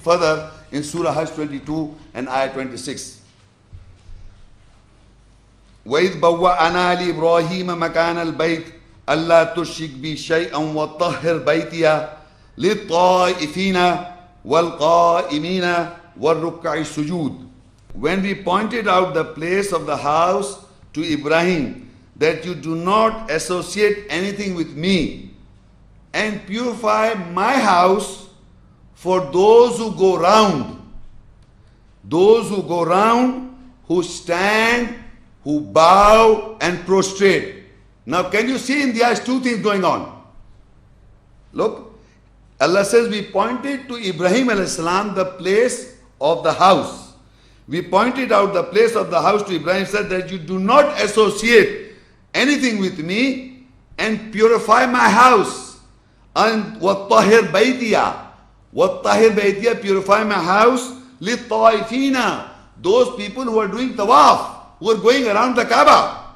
further in Surah Hajj 22 and Ayah 26. وَإِذْ بَوَّأْنَا لِإِبْرَاهِيمَ مَكَانَ الْبَيْتِ أَلَّا تُشْرِكْ بِي شَيْئًا وَطَهِّرْ بَيْتِيَ لِلطَّائِفِينَ وَالْقَائِمِينَ وَالرُّكَّعِ السُّجُودِ. When we pointed out the place of the house to Ibrahim, that you do not associate anything with me, and purify my house for those who go round. Those who go round, who stand, who bow and prostrate. Now can you see in the eyes two things going on? Look, Allah says we pointed to Ibrahim a.s. the place of the house. We pointed out the place of the house to Ibrahim, said that you do not associate anything with me and purify my house. And وَالطَّهِرْ بَيْتِيَا, وَالطَّهِرْ بَيْتِيَا, purify my house, لِلطَّائِفِينَ, those people who are doing tawaf, who are going around the Kaaba.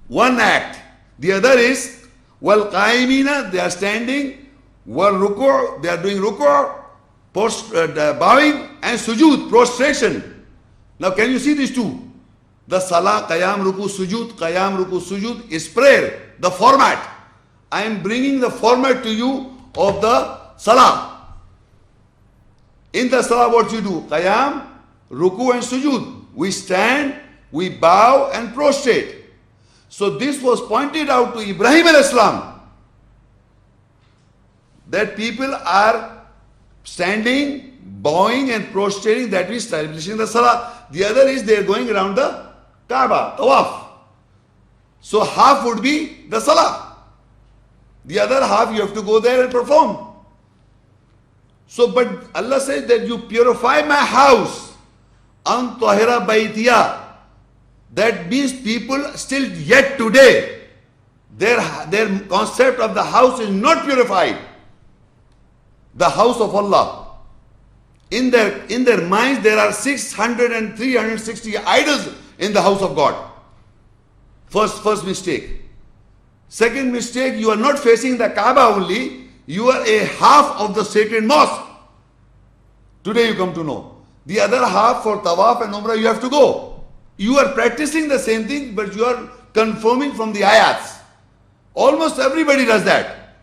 One act. The other is وَالْقَائِمِينَ, they are standing, وَالْرُكُعْ, they are doing ruku', bowing, and sujood, prostration. Now can you see these two? The salah, qiyam, ruku, sujood, qiyam, ruku, sujood is prayer, the format. I am bringing the format to you of the salah. In the salah what you do? Qiyam, ruku and sujood. We stand, we bow and prostrate. So this was pointed out to Ibrahim a.s. that people are standing, bowing and prostrating, that is establishing the salah. The other is they are going around the Kaaba, tawaf. So half would be the salah. The other half you have to go there and perform. So but Allah says that you purify my house. An tahira baytiya. That means people still yet today, their concept of the house is not purified. The house of Allah. In their minds there are 600 and 360 idols in the house of God. First mistake. Second mistake, you are not facing the Kaaba only, you are a half of the sacred mosque. Today you come to know. The other half for tawaf and umrah you have to go. You are practicing the same thing, but you are confirming from the ayats. Almost everybody does that.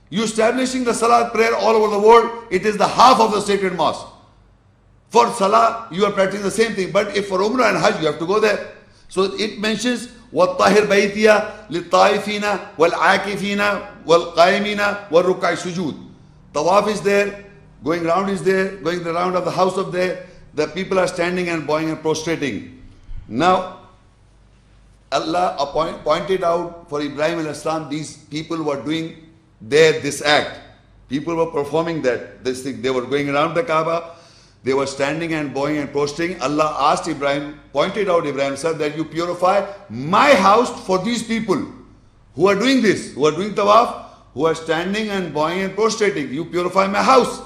You establishing the salah prayer all over the world, it is the half of the sacred mosque. For salah, you are practicing the same thing, but if for umrah and hajj, you have to go there. So it mentions وَالطَّهِرْ بَيْتِيَا لِلطَّائِفِينَ وَالْعَاكِفِينَ وَالْقَائِمِينَ وَالرُّكَّعِ السُّجُودِ. Tawaf is there, going round is there, going the round of the house of there. The people are standing and bowing and prostrating. Now, Allah pointed out for Ibrahim al-Islam, these people were doing this act. People were performing this thing. They were going around the Kaaba. They were standing and bowing and prostrating. Allah asked Ibrahim, pointed out Ibrahim, sir, that you purify my house for these people who are doing this, who are doing tawaf, who are standing and bowing and prostrating. You purify my house.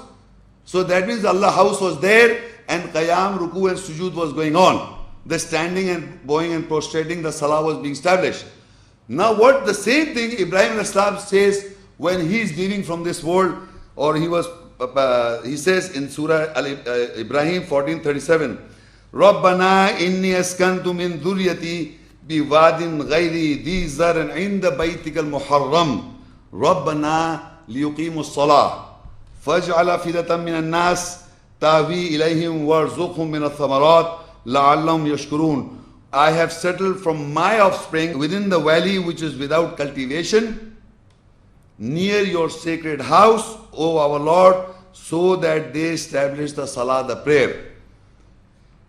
So that means Allah's house was there and qiyam, ruku and sujood was going on. The standing and bowing and prostrating, the salah was being established. Now what the same thing Ibrahim al-Islam says when he is leaving from this world, or he says in Surah Ibrahim 14:37, Rabbana inni askantu min dhurriyati biwadin ghayri dhi zarin inda baytikal muharram Rabbana liyuqimus salah faj'ala fidatan minan nas tahwi ilayhim warzuqhum min ath-thamarat la'allahum yashkurun. I have settled from my offspring within the valley which is without cultivation, near your sacred house, O our Lord, so that they establish the salah, the prayer.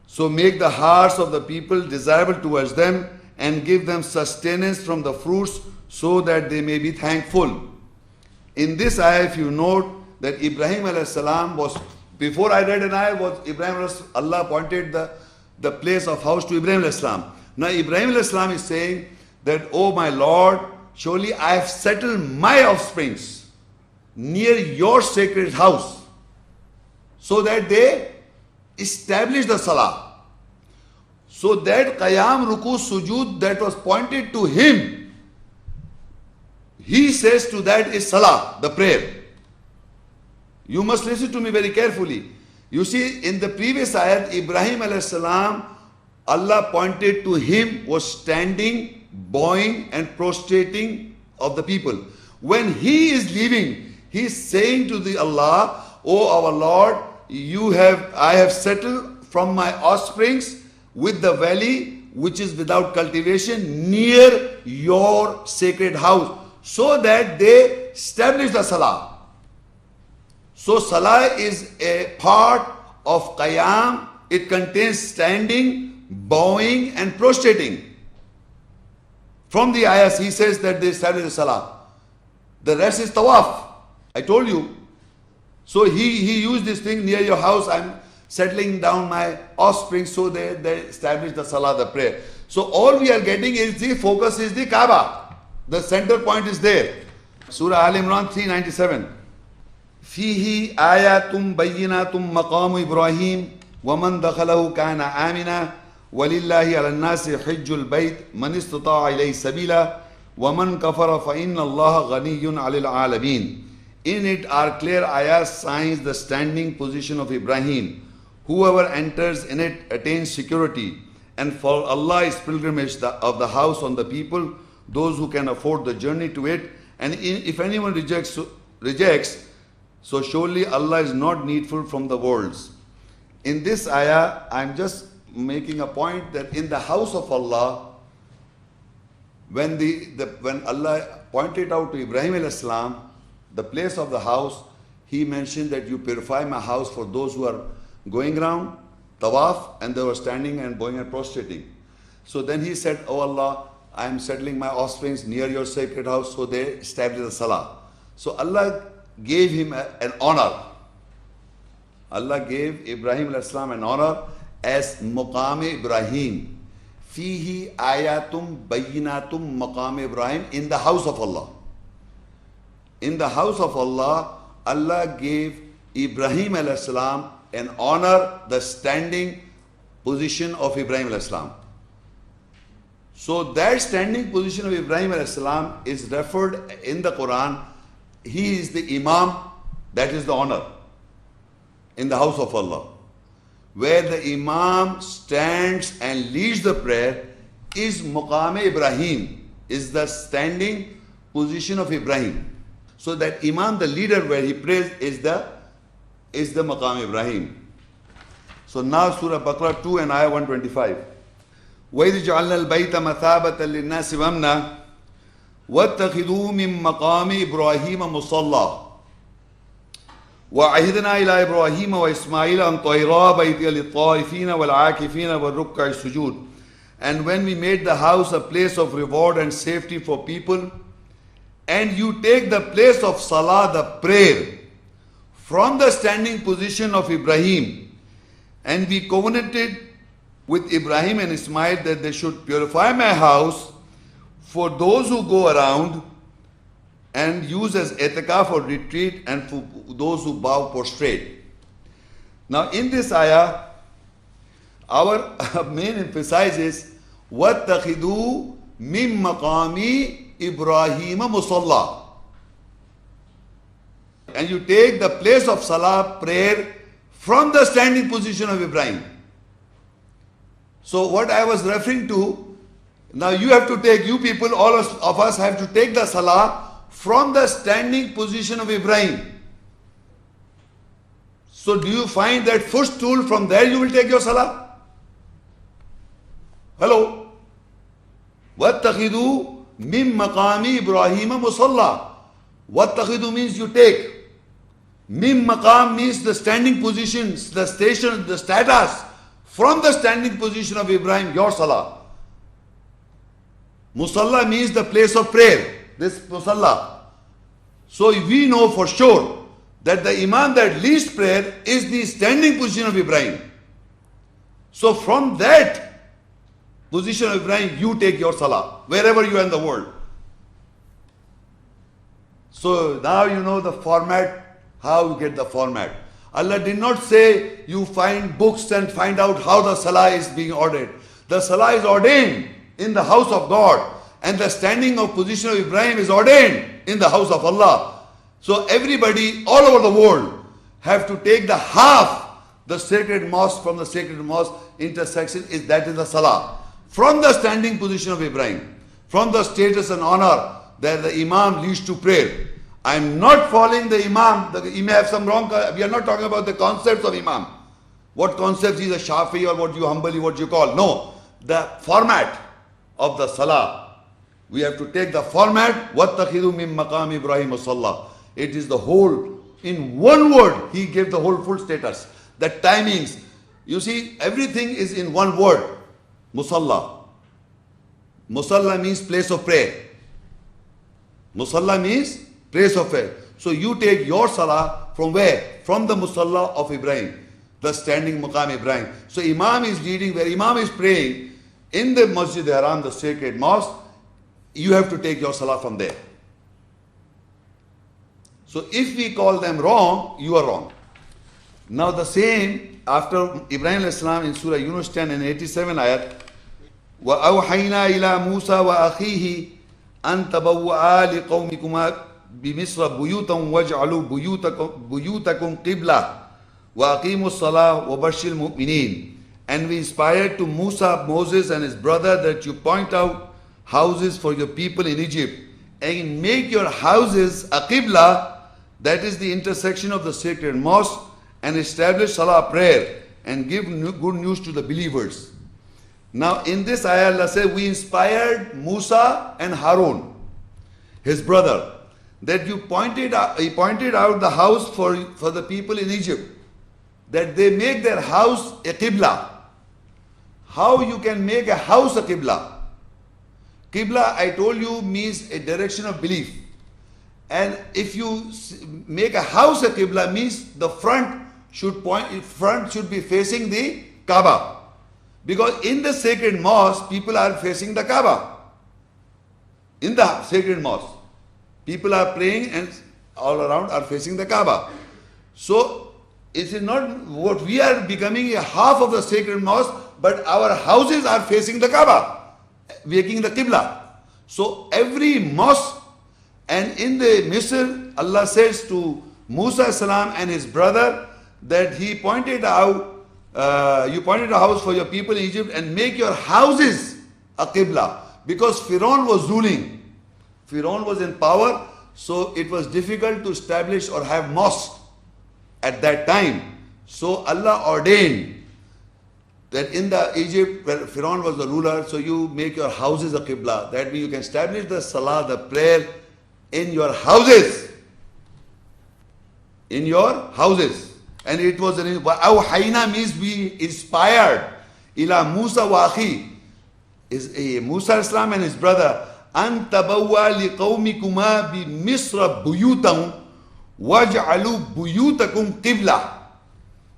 So make the hearts of the people desirable towards them and give them sustenance from the fruits so that they may be thankful. In this ayah, if you note that Ibrahim alayhi salam was, before I read an ayah, was Ibrahim, Allah pointed the place of house to Ibrahim alayhi salam. Now Ibrahim alayhi salam is saying that, oh my Lord, surely I have settled my offsprings near your sacred house so that they establish the salah. So that qiyam, ruku, sujood that was pointed to him, he says to that is salah, the prayer. You must listen to me very carefully. You see, in the previous ayat, Ibrahim alayhi salam, Allah pointed to him, was standing, bowing and prostrating of the people. When he is leaving, he is saying to the Allah, "O our Lord, I have settled from my offsprings with the valley which is without cultivation near your sacred house, so that they establish the Salah." So Salah is a part of Qiyam. It contains standing, bowing and prostrating. From the ayahs, he says that they establish the Salah. The rest is Tawaf. I told you. So he used this thing, near your house, I'm settling down my offspring, so they establish the Salah, the prayer. So all we are getting is the focus is the Kaaba. The center point is there. Surah Al-Imran 397. فيه آيات بينات مقام إبراهيم ومن دخله كان آمنا ولله على الناس حج البيت من استطاع إليه سبيلا ومن كفر فإن الله غني عن العالمين. In it are clear ayahs, signs, the standing position of Ibrahim. Whoever enters in it attains security, and for Allah is pilgrimage of the house on the people, those who can afford the journey to it. And if anyone rejects, so surely Allah is not needful from the worlds. In this ayah, I'm just making a point that in the house of Allah, when Allah pointed out to Ibrahim alayhi salam the place of the house, he mentioned that you purify my house for those who are going around, tawaf, and they were standing and bowing and prostrating. So then he said, "Oh Allah, I am settling my offsprings near your sacred house," so they established the Salah. So Allah gave him an honor. Allah gave Ibrahim alayhi salam an honor as Maqam Ibrahim. Fihi ayatum bayyinatum Maqam Ibrahim, in the house of Allah. In the house of Allah, Allah gave Ibrahim alayhi salam an honor, the standing position of Ibrahim alayhi salam. So that standing position of Ibrahim alayhi salam is referred in the Quran. He is the Imam, that is the honor in the house of Allah. Where the Imam stands and leads the prayer is Maqam Ibrahim, is the standing position of Ibrahim. So that Imam, the leader where he prays, is the Maqam Ibrahim. So now Surah Baqarah 2 and Ayah 125. وَإِذْ جَعَلْنَا الْبَيْتَ مَثَابَةً لِلنَّاسِ وَأَمْنًا وَاتَّخِذُوا مِن مَّقَامِ إِبْرَاهِيمَ مُصَلًّى وَعَهِدْنَا إِلَىٰ إِبْرَاهِيمَ وَإِسْمَاعِيلَ أَن طَهِّرَا بَيْتِيَ لِلطَّائِفِينَ وَالْعَاكِفِينَ وَالرُّكَّعِ السُّجُودِ. And when we made the house a place of reward and safety for people, and you take the place of Salah, the prayer, from the standing position of Ibrahim, and we covenanted with Ibrahim and Ismail that they should purify my house for those who go around and use as etikaf or retreat, and for those who bow prostrate. Now in this ayah, our main emphasis is وَاتَّخِذُوا مِن مَّقَامِ إِبْرَاهِيمَ مُصَلًّى. And you take the place of Salah, prayer, from the standing position of Ibrahim. So what I was referring to, now you have to take, you people, all of us have to take the Salah from the standing position of Ibrahim. So do you find that footstool, from there you will take your Salah? Hello? وَاتَّخِذُوا مِن مَّقَامِ إِبْرَاهِيمَ مُصَلًّى. وَاتَّخِذُوا means you take. Mim maqam means the standing positions, the station, the status, from the standing position of Ibrahim, your Salah. Musalla means the place of prayer, this Musalla. So we know for sure that the Imam that leads prayer is the standing position of Ibrahim. So from that position of Ibrahim, you take your Salah, wherever you are in the world. So now you know the format, how you get the format. Allah did not say you find books and find out how the Salah is being ordered. The Salah is ordained in the house of God, and the standing of position of Ibrahim is ordained in the house of Allah. So everybody all over the world, have to take the half, the sacred mosque from the sacred mosque intersection, that is the Salah. From the standing position of Ibrahim, from the status and honor that the Imam leads to prayer. I am not following the Imam. He may have some wrong. We are not talking about the concepts of Imam. What concepts is a Shafi or what you humbly, what you call. No. The format of the Salah. We have to take the format. وَاتَّخِذُوا مِن مَقَامِ إِبْرَاهِيمَ صَلَّى. It is the whole, in one word, he gave the whole full status. The timings. You see, everything is in one word. Musalla. Musalla means place of prayer. Musalla means place of prayer. So you take your Salah from where? From the Musalla of Ibrahim, the standing Maqam Ibrahim. So Imam is leading, where Imam is praying in the Masjid Haram, the sacred mosque, you have to take your Salah from there. So if we call them wrong, you are wrong. Now the same, after Ibrahim al-Islam in Surah Yunus 10 and 87 ayat, وَأَوْحَيْنَا إِلَى مُوسَى وَأَخِيهِ أَن تَبَوَّآ لِقَوْمِكُمَا بِمِصْرَ بُيُوتًا وَاجْعَلُوا بُيُوتَكُمْ قِبْلَةً وَأَقِيمُوا الصَّلَاةَ وَبَشِّرِ الْمُؤْمِنِينَ. And we inspired to Musa, Moses and his brother that you point out houses for your people in Egypt and make your houses a qibla, that is the intersection of the sacred mosque, and establish salah prayer and give good news to the believers. Now in this ayah Allah says we inspired Musa and Harun, his brother, that he pointed out the house for the people in Egypt, that they make their house a qibla. How you can make a house a qibla? Qibla, I told you, means a direction of belief. And if you make a house a qibla, means the front should be facing the Kaaba. Because in the sacred mosque, people are facing the Kaaba. In the sacred mosque, people are praying and all around are facing the Kaaba. So it is not what we are becoming a half of the sacred mosque, but our houses are facing the Kaaba, making the Qibla. So every mosque, and in the Misr, Allah says to Musa salam and his brother that he pointed out, you pointed a house for your people in Egypt and make your houses a Qibla. Because Pharaoh was ruling. Pharaoh was in power, so it was difficult to establish or have mosque at that time. So Allah ordained that in the Egypt where Pharaoh was the ruler, so you make your houses a Qibla. That means you can establish the Salah, the prayer in your houses. In your houses. And it was Awhayna means we inspired ila Musa wa akhi, is Musa Islam and his brother, an tabawwa liqawmikuma bi Misra buyutan waj'alu buyutakum qibla.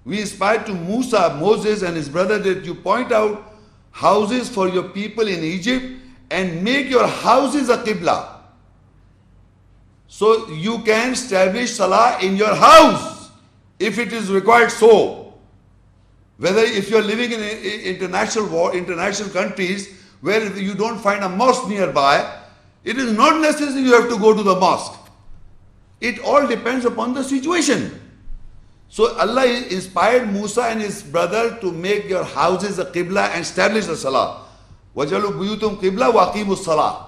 We inspired to Musa, Moses and his brother that you point out houses for your people in Egypt and make your houses a qibla. So you can establish salah in your house if it is required so. Whether if you are living in international countries where you don't find a mosque nearby, it is not necessary you have to go to the mosque. It all depends upon the situation. So Allah inspired Musa and his brother to make your houses a qibla and establish the salah. وَجَلُوا بُيُوتُمْ قِبْلَةً وَأَقِيمُوا الصَّلَاةَ.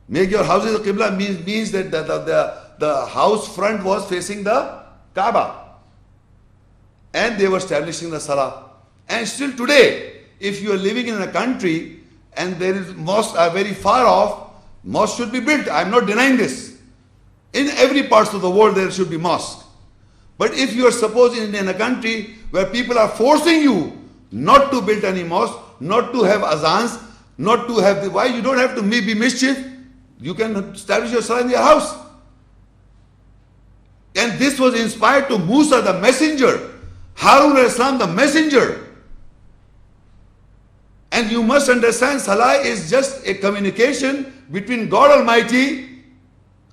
Make your houses a qibla means that the house front was facing the Kaaba. And they were establishing the salah. And still today, if you are living in a country and there is mosques are very far off, mosques should be built. I am not denying this. In every part of the world there should be mosques. But if you are supposing in a country where people are forcing you not to build any mosque, not to have azans, not to have why you don't have to be mischief, you can establish your salah in your house. And this was inspired to Musa the messenger, Harun al-Islam the messenger. And you must understand salah is just a communication between God Almighty,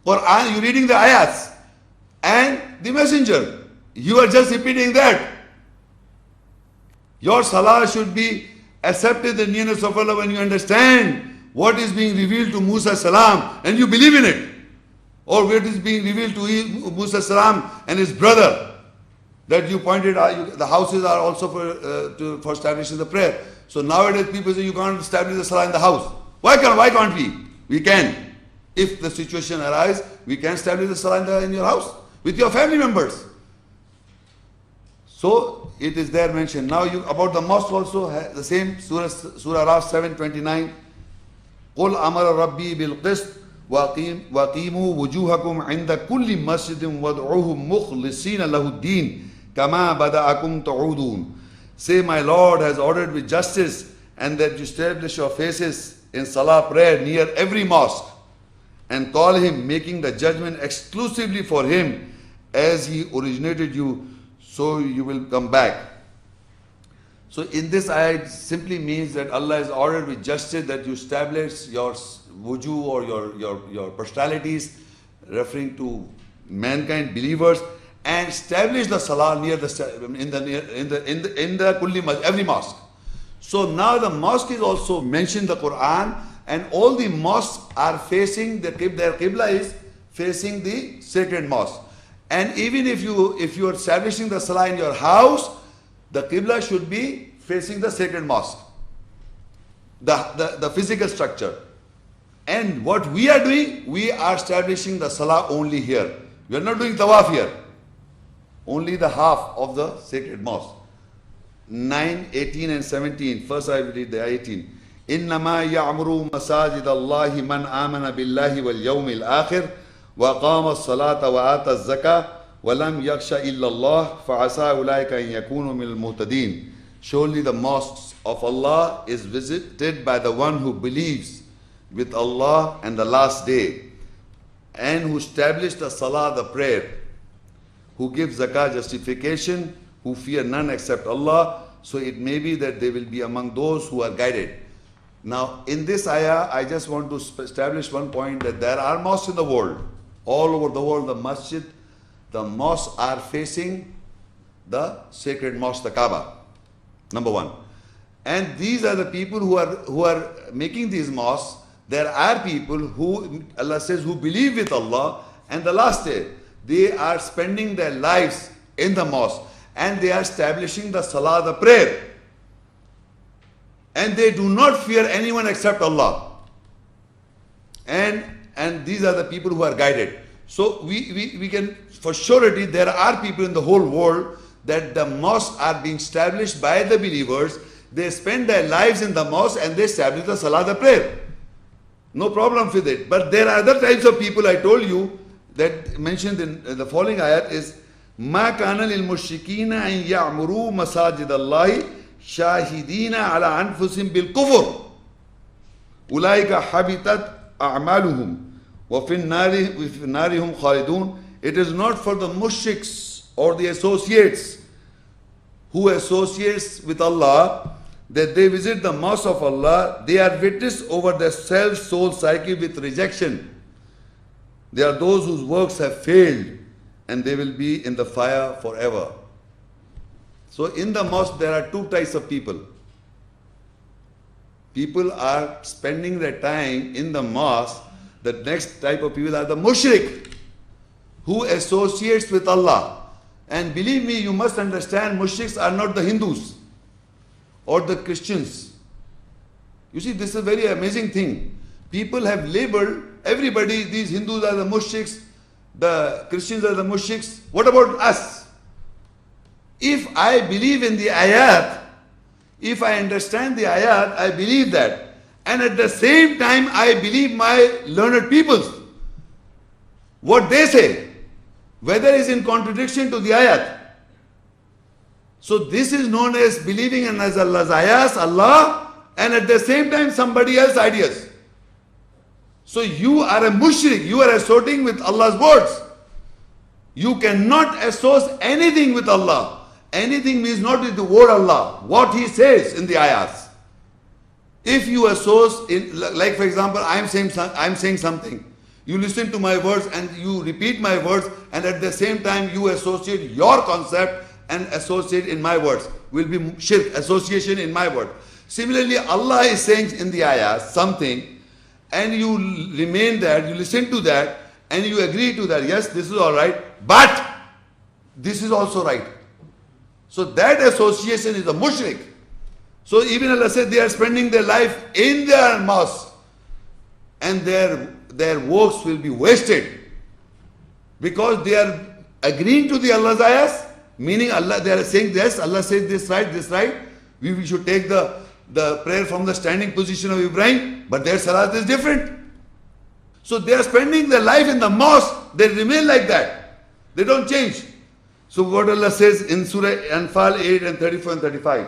Quran, you reading the ayats, and the messenger. You are just repeating that. Your salah should be accepted in the nearness of Allah when you understand what is being revealed to Musa salam and you believe in it. Or where it is being revealed to Musa salam and his brother, that you pointed out, the houses are also for establishing the prayer. So nowadays people say you can't establish the salah in the house. Why can't we? We can. If the situation arises, we can establish the salah in your house with your family members. So it is there mentioned. Now about the mosque also, the same Surah Al-Araf 7:29. قُلْ أَمَرَ رَبِّي بِالْقِسْطِ وَقِيمُوا وُجُوهَكُمْ عِنْدَ كُلِّ مَسْجِدٍ وَادْعُوهُ مُخْلِصِينَ لَهُ الدِّينَ كَمَا بَدَأَكُمْ تَعُودُونَ. Say, my Lord has ordered with justice, and that you establish your faces in salah prayer near every mosque, and call him, making the judgment exclusively for him, as he originated you, so you will come back. So in this ayah, it simply means that Allah has ordered with justice that you establish your wuju or your personalities, referring to mankind, believers, and establish the salah near in the kulli masjid, every mosque. So now the mosque is also mentioned in the Quran, and all the mosques are facing their qibla is facing the sacred mosque. And even if you are establishing the salah in your house, the qibla should be facing the sacred mosque, the physical structure. And what we are doing, we are establishing the salah only here. We are not doing tawaf here. Only the half of the sacred mosque. 9, 18 and 17. First I will read the 18. إِنَّمَا يَعْمُرُ مَسَاجِدَ اللَّهِ مَنْ آمَنَ بِاللَّهِ وَالْيَوْمِ الْآخِرِ وَقَامَ الصَّلَاةَ وَآتَى الزَّكَاةَ وَلَمْ يَخْشَ إِلَّا اللَّهِ فَعَسَىٰ أُولَٰئِكَ أَن يَكُونُوا مِنَ الْمُهْتَدِينَ. Surely the mosques of Allah is visited by the one who believes with Allah and the last day, and who established the salah, the prayer, who gives zakah justification, who fear none except Allah. So it may be that they will be among those who are guided. Now in this ayah, I just want to establish one point, that there are mosques in the world. All over the world, the mosques are facing the sacred mosque, the Kaaba. Number one. And these are the people who are making these mosques. There are people who, Allah says, who believe with Allah and the last day. They are spending their lives in the mosque, and they are establishing the salah, the prayer. And they do not fear anyone except Allah. And these are the people who are guided. So we can, for surety, there are people in the whole world that the mosques are being established by the believers. They spend their lives in the mosque and they establish the salah, the prayer. No problem with it. But there are other types of people I told you that mentioned in the following ayat is مَا كَانَ لِلْمُشْرِكِينَ أَن يَعْمُرُوا مَسَاجِدَ اللَّهِ شَاهِدِينَ عَلَىٰ أَنفُسِهِمْ بِالْكُفْرِ أُولَٰئِكَ حَبِطَتْ أَعْمَالُهُمْ وَفِي النَّارِ هُمْ خَالِدُونَ. It is not for the mushriks or the associates who associates with Allah that they visit the mosque of Allah. They are witness over their self-soul psyche with rejection. They are those whose works have failed, and they will be in the fire forever. So in the mosque there are two types of people. People are spending their time in the mosque. The next type of people are the mushrik, who associates with Allah. And believe me, you must understand, mushriks are not the Hindus or the Christians. You see, this is a very amazing thing. People have labeled everybody, these Hindus are the mushriks, the Christians are the mushriks. What about us? If I believe in the ayat, if I understand the ayat, I believe that. And at the same time, I believe my learned peoples, what they say, whether it's in contradiction to the ayat. So this is known as believing in Allah's ayahs, Allah, and at the same time somebody else's ideas. So you are a mushrik, you are associating with Allah's words. You cannot associate anything with Allah. Anything means not with the word Allah, what He says in the ayahs. If you associate, like for example, I'm saying something. You listen to my words and you repeat my words, and at the same time you associate your concept and associate in my words. Will be shirk, association in my word. Similarly, Allah is saying in the ayah something, and you remain there, you listen to that, and you agree to that, yes, this is all right, but this is also right. So that association is a mushrik. So even Allah said they are spending their life in their mosque, and their works will be wasted because they are agreeing to the Allah's ayahs, meaning Allah, they are saying yes, Allah says this right, we should take the prayer from the standing position of Ibrahim, but their salat is different. So they are spending their life in the mosque, they remain like that, they don't change. So what Allah says in Surah An-Anfal 8 and 34 and 35,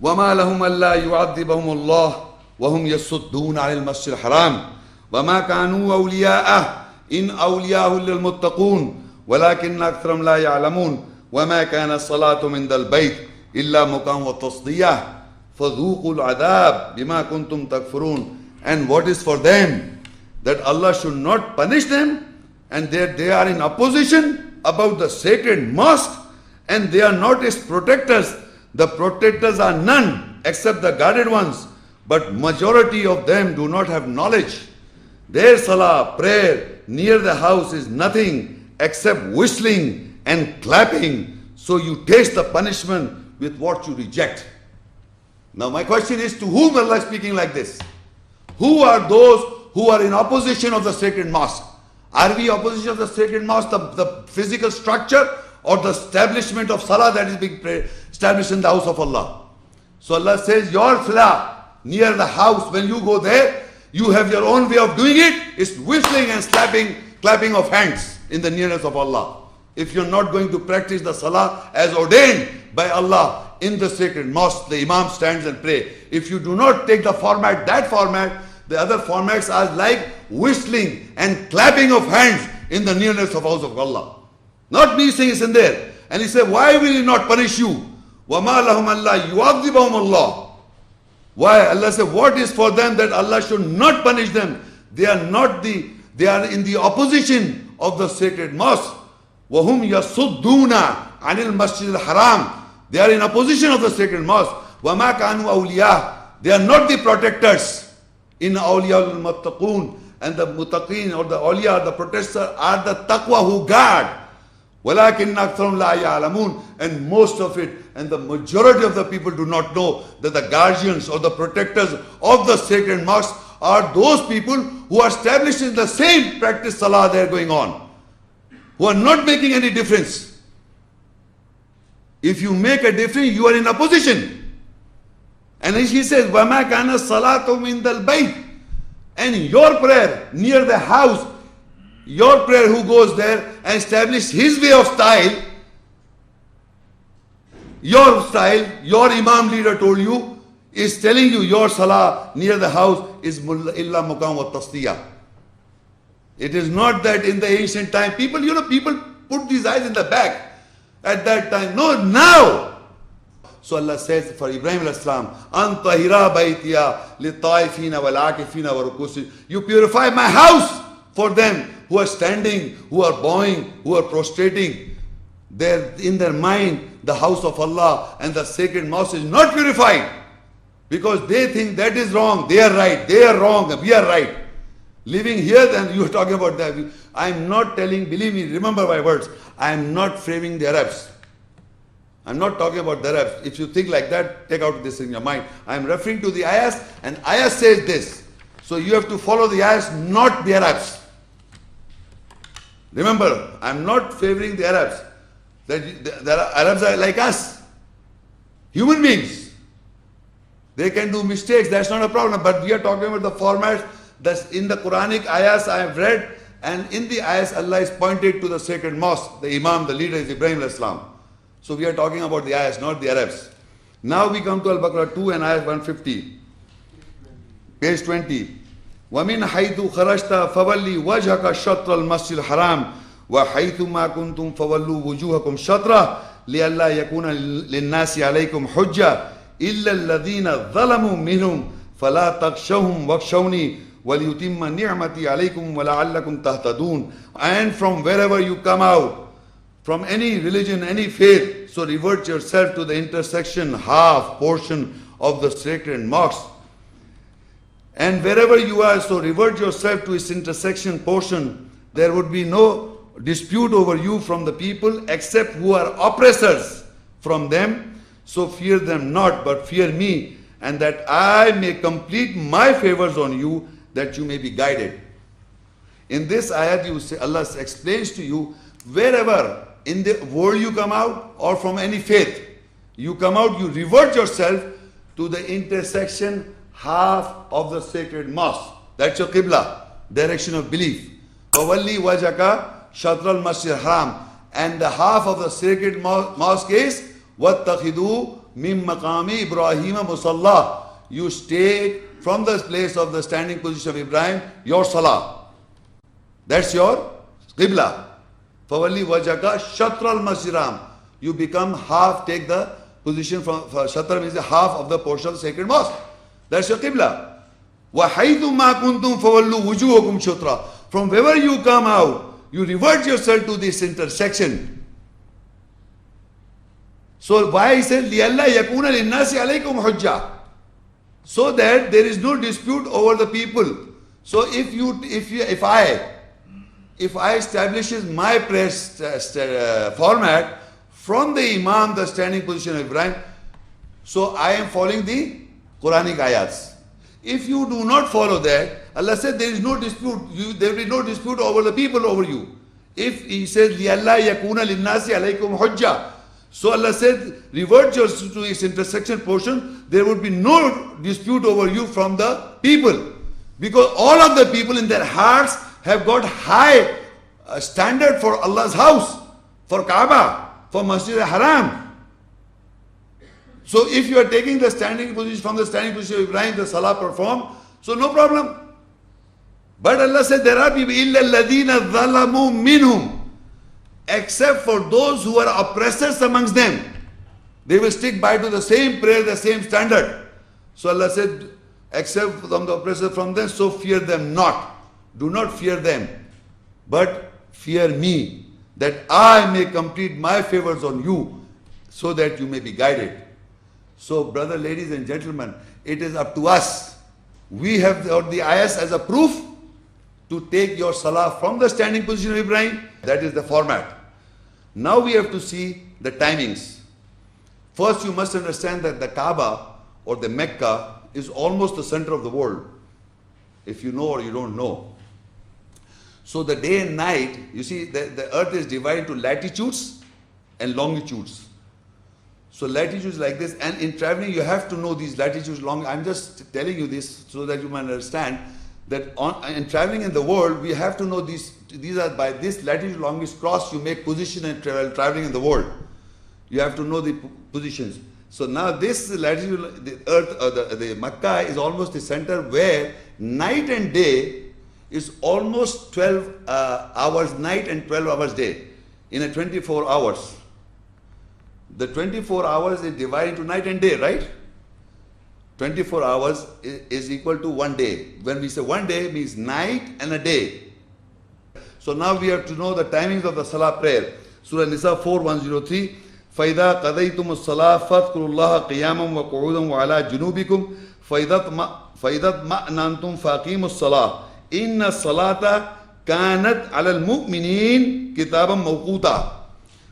وَمَا لَهُمْ أَلَّا يُعَذِّبَهُمُ اللَّهُ وَهُمْ يَصُدُّونَ عَنِ الْمَسْجِدِ الْحَرَامِ وَمَا كَانُوا أَوْلِيَاءَهُ إِنْ أَوْلِيَاهُ إِلَّا الْمُتَّقُونَ وَلَكِنَّ أَكْثَرَهُمْ لَا يَعْلَمُونَ وَمَا كَانَ الصَّلَاةُ مِنْ الْبَيْتِ إِلَّا مُكَاءً وَتَصْدِيَةً فَذُوقُوا الْعَذَابَ بِمَا كُنْتُمْ تَكْفُرُونَ. And what is for them that Allah should not punish them, and they are in opposition about the sacred mosque, and they are not its protectors. The protectors are none except the guarded ones, but majority of them do not have knowledge. Their salah, prayer near the house is nothing except whistling and clapping. So you taste the punishment with what you reject. Now my question is, to whom Allah is speaking like this? Who are those who are in opposition of the sacred mosque? Are we opposition of the sacred mosque, the physical structure, or the establishment of salah that is being established in the house of Allah? So Allah says your salah near the house, when you go there, you have your own way of doing it. It's whistling and clapping of hands in the nearness of Allah. If you're not going to practice the salah as ordained by Allah in the sacred mosque, the imam stands and pray. If you do not take the format, the other formats are like whistling and clapping of hands in the nearness of house of Allah. Not me saying it's in there. And he said, why will he not punish you? وَمَا لَهُمْ أَلَّا يُعَذِّبَهُمُ اللَّهُ. Why? Allah said, what is for them that Allah should not punish them? They are in the opposition of the sacred mosque. وَهُمْ يَصُدُّونَ عَنِ الْمَسْجِدِ الْحَرَامِ. They are in opposition of the sacred mosque. وَمَا كَانُوا أَوْلِيَاءَ. They are not the protectors. In awliya al-muttaqun, and the muttaqin or the awliya, the protectors are the taqwa who guard. وَلَكِنَّ أَكْثَرَهُمْ لَا يَعْلَمُونَ. And most of it, and the majority of the people do not know that the guardians or the protectors of the sacred mosque are those people who are established in the same practice salah they are going on, who are not making any difference. If you make a difference, you are in opposition. And he says, وَمَا كَانَ الصَّلَاةُ مِنْ دَ الْبَيْتِ. And your prayer near the house, your prayer who goes there and establish his way of style, your imam leader told you, is telling you your salah near the house is illa muqam wa tasdiya. It is not that in the ancient time, people put these eyes in the back at that time. No, now. So Allah says for Ibrahim al-Islam, Antahira baytiya lit-taifina wal-akifina wa-rukusi. You purify my house for them who are standing, who are bowing, who are prostrating. In their mind, the house of Allah and the sacred mosque is not purified, because they think that is wrong, they are right, they are wrong, we are right. Living here, then you are talking about that. I am not telling, believe me, remember my words, I am not framing the Arabs. I'm not talking about the Arabs. If you think like that, take out this in your mind. I'm referring to the ayahs, and ayah says this. So you have to follow the ayahs, not the Arabs. Remember, I'm not favoring the Arabs. The Arabs are like us, human beings. They can do mistakes, that's not a problem. But we are talking about the formats that's in the Quranic ayahs I have read, and in the ayahs Allah is pointed to the sacred mosque. The Imam, the leader is Ibrahim al-Islam. So we are talking about the ayahs, not the Arabs. Now we come to Al-Baqara 2 and ayah 150. Page 20. وَمِنْ حَيْثُ خَرَجْتَ فَوَلِّ وَجْهَكَ شَطْرَ الْمَسْجِدِ الْحَرَامِ وَحَيْثُ مَا كُنْتُمْ فَوَلُّوا وُجُوهَكُمْ شَطْرَهُ لِئَلَّا يَكُونَ لِلنَّاسِ عَلَيْكُمْ حُجَّةٌ إِلَّا الَّذِينَ ظَلَمُوا مِنْهُمْ فَلَا تَخْشَوْهُمْ وَاخْشَوْنِي وَلِيُتِمَّ نِعْمَتِي عَلَيْكُمْ وَلَعَلَّكُمْ تَهْتَدُونَ. And from wherever you come out, from any religion, any faith, so revert yourself to the intersection, half portion of the sacred mosque. And wherever you are, so revert yourself to its intersection portion, there would be no dispute over you from the people except who are oppressors from them. So fear them not, but fear me, and that I may complete my favors on you, that you may be guided. In this ayat, Allah explains to you, wherever in the world you come out, or from any faith you come out, you revert yourself to the intersection half of the sacred mosque. That's your qibla, direction of belief. فَوَلِّي وَجَهَكَ شَطْرَ الْمَسْجِدِ الْحَرَامِ. And the half of the sacred mosque is وَاتَّخِذُوا مِن مَقَامِ إِبْرَاهِيمَ مُصَلَّى. You take from the place of the standing position of Ibrahim your salah. That's your qibla. فَوَلِّي وَجَهَكَ شَطْرَ الْمَسْجِدِ الْحَرَامِ. You become half, take the position from shatra means half of the portion of the sacred mosque. That's your qibla. وَحَيْثُ مَا كُنْتُمْ فَوَلُّوا وُجُوهَكُمْ شَطْرًا. From wherever you come out, you revert yourself to this intersection. So why he said, لِأَلَّا يَكُونَ لِلنَّاسِ عَلَيْكُمْ حُجَّةً. So that there is no dispute over the people. So if I establishes my prayer format from the Imam, the standing position of Ibrahim, so I am following the Quranic ayats. If you do not follow that, Allah said there is no dispute. There will be no dispute over the people over you. If He says, لِأَلَّا يَكُونَ لِلنَّاسِ عَلَيْكُمْ حُجَّةً. So Allah said, revert yourself to its intersection portion. There would be no dispute over you from the people. Because all of the people in their hearts have got high standard for Allah's house, for Kaaba, for Masjid al-Haram. So if you are taking the standing position from the standing position of Ibrahim, the salah performed, so no problem. But Allah said there are people, إِلَّا الَّذِينَ ظَلَمُوا مِنْهُمْ, except for those who are oppressors amongst them. They will stick by to the same prayer, the same standard. So Allah said, except from the oppressors from them, so fear them not. Do not fear them, but fear me, that I may complete my favors on you, so that you may be guided. So brother, ladies and gentlemen, it is up to us. We have the ayahs as a proof to take your salah from the standing position of Ibrahim. That is the format. Now we have to see the timings. First you must understand that the Kaaba or the Mecca is almost the center of the world. If you know or you don't know. So the day and night, you see the earth is divided into latitudes and longitudes. So latitudes like this, and in traveling you have to know these latitudes long. I'm just telling you this so that you might understand that in traveling in the world, we have to know these are by this latitude longest cross you make position and traveling in the world. You have to know the positions. So now this latitude, the earth, the Makkah is almost the center where night and day is almost 12 hours night and 12 hours day in a 24 hours. The 24 hours is divided into night and day, right? 24 hours is equal to 1 day. When we say 1 day, means night and a day. So now we have to know the timings of the Salah prayer. Surah Nisa 4:103. فَإِذَا قَضَيْتُمُ الصَّلَاةَ فَاذْكُرُوا اللَّهَ قِيَامًا وَقُعُودًا وَعَلَى جُنُوبِكُمْ فَإِذَا اطْمَأْنَنْتُمْ فَأَقِيمُوا الصَّلَاةَ إِنَّ الصَّلَاةَ كَانَتْ عَلَى الْمُؤْمِنِينَ كِتَابًا مَوْقُوتًا.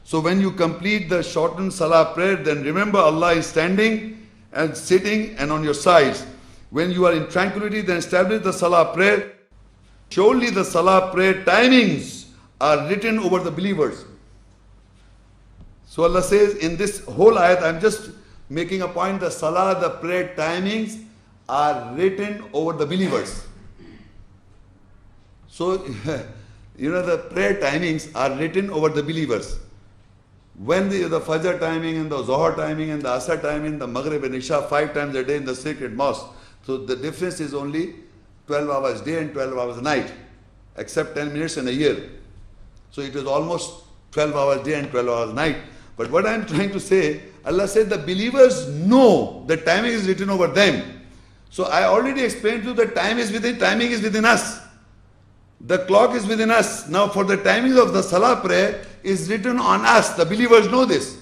So when you complete the shortened salah prayer, then remember Allah is standing and sitting and on your sides. When you are in tranquility, then establish the salah prayer. Surely the salah prayer timings are written over the believers. So Allah says in this whole ayat, I'm just making a point, the salah, the prayer timings are written over the believers. So, the prayer timings are written over the believers. When the Fajr timing and the Zohar timing and the Asr timing, the Maghrib and Isha 5 times a day in the sacred mosque. So the difference is only 12 hours day and 12 hours night, except 10 minutes in a year. So it is almost 12 hours day and 12 hours night. But what I am trying to say, Allah said the believers know the timing is written over them. So I already explained to you the timing is within us. The clock is within us. Now for the timings of the Salah prayer is written on us. The believers know this.